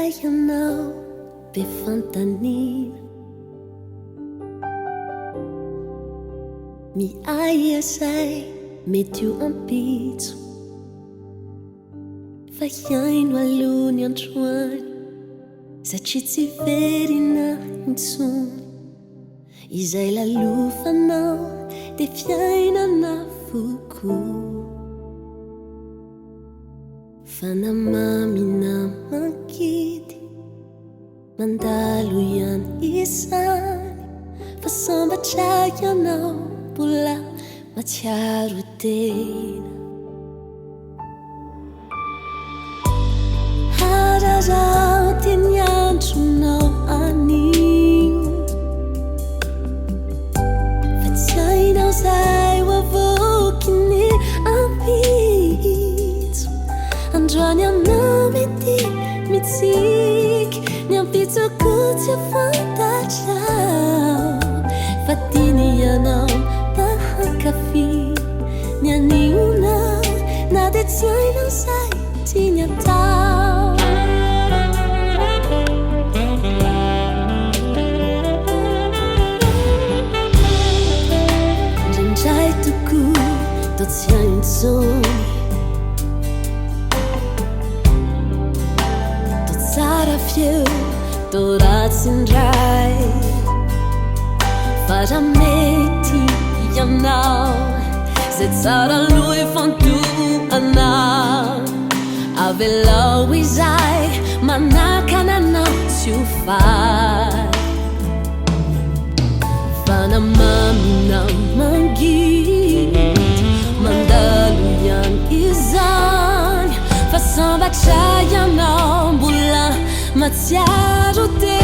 Izay ianao be fantanina miaia zay mety ho ampitso fa hiaino alohany androany satria tsy verina intsony izay lalofanao de fiainana foko fanamamina mankidy mandalo ihany izany fa sambatra ianao mbola matsiaro tena hararao tiany andronao anio fa tsy hainao zay hoavoky ny ampitso androany aminao mety mitsiky ny ampitsoko tsy afantatrao fa tiany ianao pahankafy ny anionao na de tsy hainao zay tiany atao ndraindray toko to tsy haintsony to tsara feo to ratsindray fa raha mety ianao zay tsara loha ifantoanao avelao izay manakananao tsy ho fay fanamaminao mangidy mandalo ihany izany fa sambatra ianao mbola matsiaro te